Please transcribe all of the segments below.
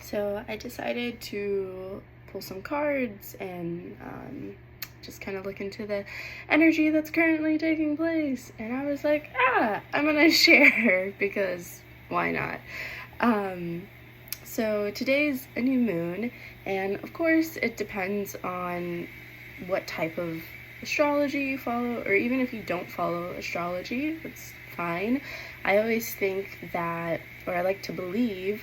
So I decided to pull some cards and just kind of look into the energy that's currently taking place. And I was like, I'm gonna share because why not? So today's a new moon, and of course it depends on what type of astrology you follow, or even if you don't follow astrology, that's fine. I always think that, or I like to believe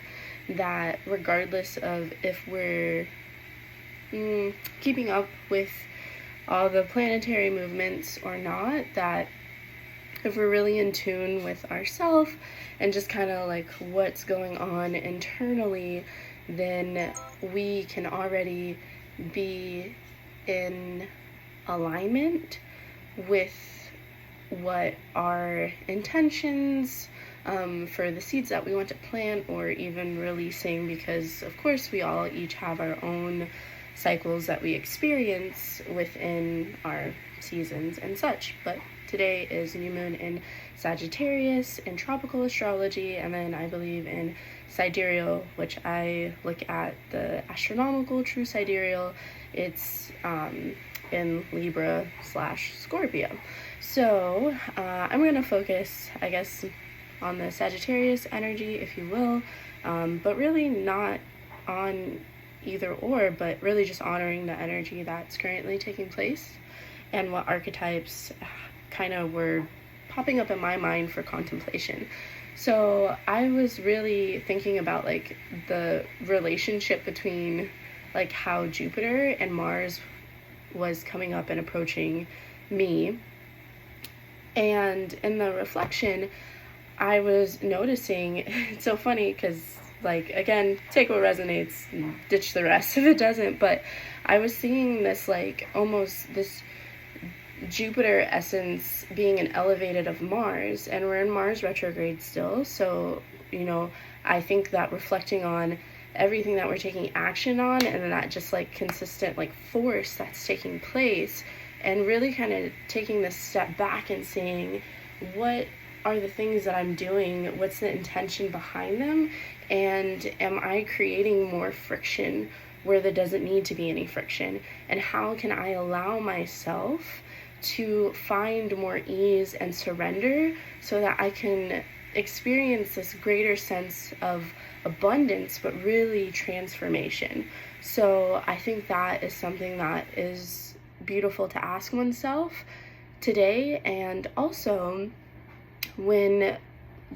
that regardless of if we're keeping up with all the planetary movements or not, that if we're really in tune with ourselves and just kind of like what's going on internally, then we can already be in alignment with what our intentions for the seeds that we want to plant or even releasing, because of course we all each have our own cycles that we experience within our seasons and such. But today is new moon in Sagittarius in tropical astrology, and then I believe in sidereal, which I look at the astronomical true sidereal. It's in Libra / Scorpio. So I'm going to focus, I guess, on the Sagittarius energy, if you will, but really not on either or, but really just honoring the energy that's currently taking place and what archetypes kind of were popping up in my mind for contemplation. So I was really thinking about like the relationship between like how Jupiter and Mars was coming up and approaching me. And in the reflection, I was noticing, it's so funny because, like, again, take what resonates, ditch the rest if it doesn't, but I was seeing this, like, almost this Jupiter essence being an elevated of Mars, and we're in Mars retrograde still, so, you know, I think that reflecting on everything that we're taking action on and that just, like, consistent, like, force that's taking place, and really kind of taking this step back and saying, what are the things that I'm doing? What's the intention behind them? And am I creating more friction where there doesn't need to be any friction? And how can I allow myself to find more ease and surrender so that I can experience this greater sense of abundance, but really transformation? So I think that is something that is beautiful to ask oneself today. And also, when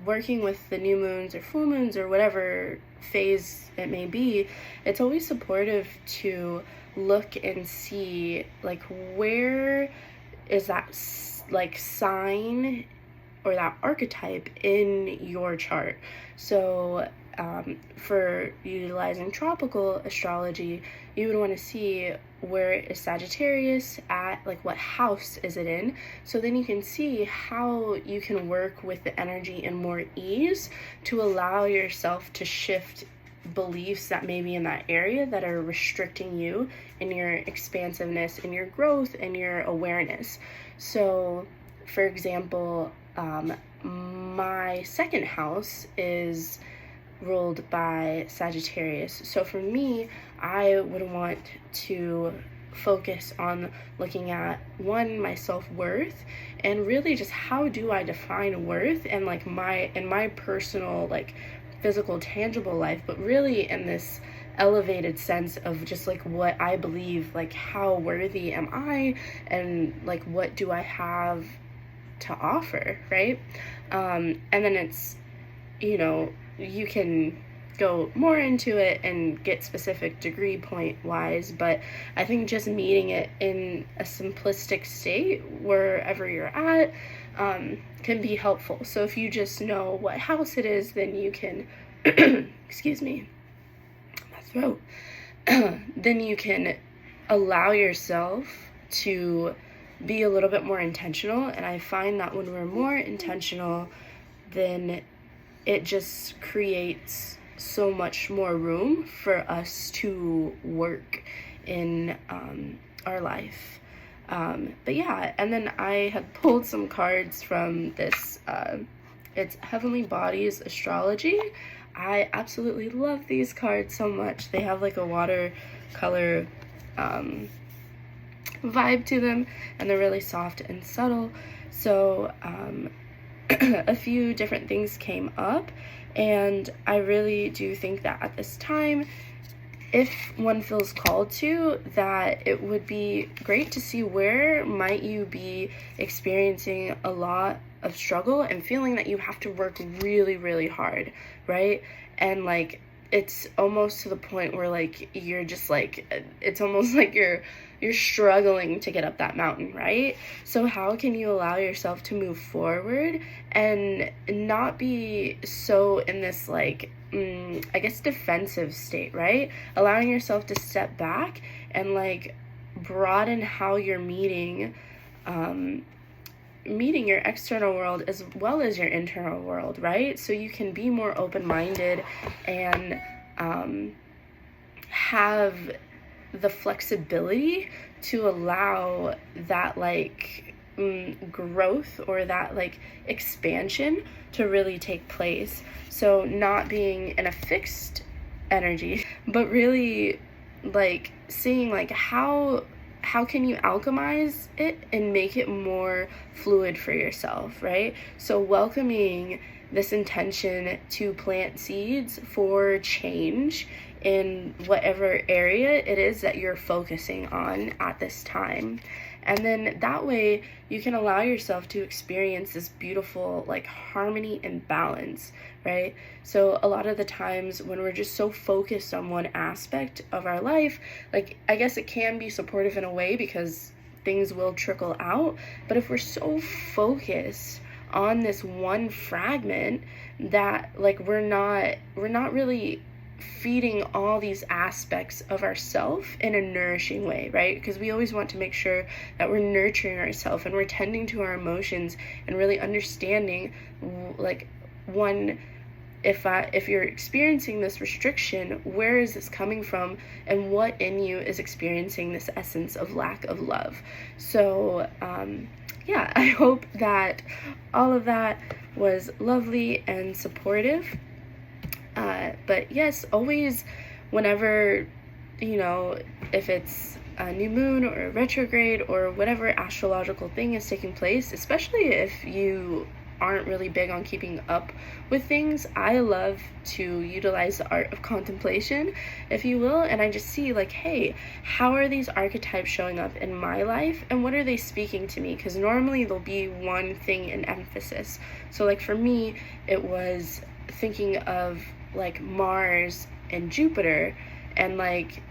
working with the new moons or full moons or whatever phase it may be, it's always supportive to look and see, like, where is that like sign or that archetype in your chart. So for utilizing tropical astrology, you would want to see where is Sagittarius at, like what house is it in, so then you can see how you can work with the energy in more ease to allow yourself to shift beliefs that may be in that area that are restricting you in your expansiveness, in your growth, and your awareness. So for example, my second house is ruled by Sagittarius. So for me, I would want to focus on looking at, one, my self-worth, and really just how do I define worth and like in my personal, like, physical tangible life, but really in this elevated sense of just like what I believe, like how worthy am I, and like what do I have to offer, right? And then it's, you know, you can go more into it and get specific degree point wise, but I think just meeting it in a simplistic state wherever you're at can be helpful. So if you just know what house it is, then you can excuse me, my throat then you can allow yourself to be a little bit more intentional. And I find that when we're more intentional, then it just creates so much more room for us to work in our life. But yeah, and then I had pulled some cards from this, it's Heavenly Bodies Astrology. I absolutely love these cards so much. They have like a watercolor vibe to them, and they're really soft and subtle. So a few different things came up, and I really do think that at this time, if one feels called to, that it would be great to see where might you be experiencing a lot of struggle and feeling that you have to work really, really hard, right? And like, it's almost to the point where like you're just like, it's almost like you're struggling to get up that mountain, right? So how can you allow yourself to move forward and not be so in this like I guess defensive state, right? Allowing yourself to step back and like broaden how you're meeting your external world as well as your internal world, right? So you can be more open-minded and have the flexibility to allow that like growth or that like expansion to really take place. So not being in a fixed energy, but really like seeing like how can you alchemize it and make it more fluid for yourself, right? So welcoming this intention to plant seeds for change in whatever area it is that you're focusing on at this time. And then that way you can allow yourself to experience this beautiful like harmony and balance, right? So a lot of the times when we're just so focused on one aspect of our life, like I guess it can be supportive in a way because things will trickle out. But if we're so focused on this one fragment that like we're not really feeding all these aspects of ourself in a nourishing way, right? Because we always want to make sure that we're nurturing ourselves and we're tending to our emotions and really understanding like one, if you're experiencing this restriction, where is this coming from and what in you is experiencing this essence of lack of love. So yeah, I hope that all of that was lovely and supportive. But yes, always, whenever, if it's a new moon or a retrograde or whatever astrological thing is taking place, especially if you aren't really big on keeping up with things, I love to utilize the art of contemplation, if you will, and I just see like, hey, how are these archetypes showing up in my life and what are they speaking to me? Because normally there'll be one thing in emphasis. So like for me, it was thinking of like Mars and Jupiter and like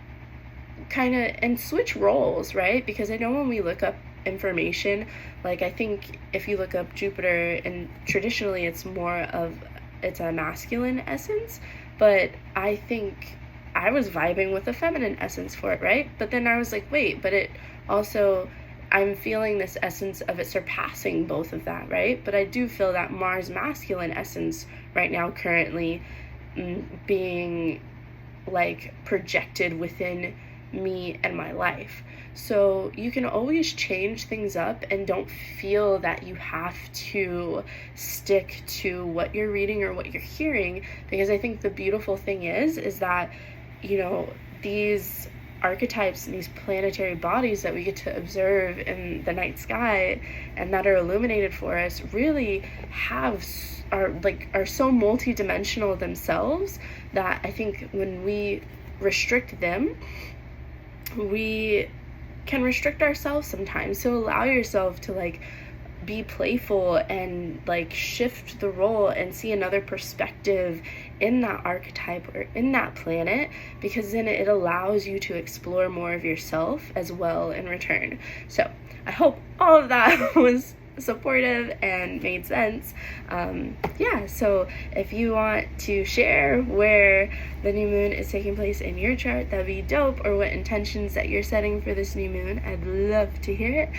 kind of and switch roles, right? Because I know when we look up information, like I think if you look up Jupiter, and traditionally it's a masculine essence, but I think I was vibing with the feminine essence for it, right? But then I was like, wait, but it also, I'm feeling this essence of it surpassing both of that, right? But I do feel that Mars masculine essence right now currently being like projected within me and my life. So you can always change things up and don't feel that you have to stick to what you're reading or what you're hearing, because I think the beautiful thing is that, these archetypes and these planetary bodies that we get to observe in the night sky and that are illuminated for us really are so multi-dimensional themselves that I think when we restrict them, we can restrict ourselves sometimes. So allow yourself to like be playful and like shift the role and see another perspective in that archetype or in that planet, because then it allows you to explore more of yourself as well in return. So I hope all of that was supportive and made sense. So if you want to share where the new moon is taking place in your chart, that'd be dope, or what intentions that you're setting for this new moon, I'd love to hear it.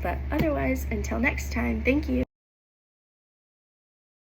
But otherwise, until next time, thank you.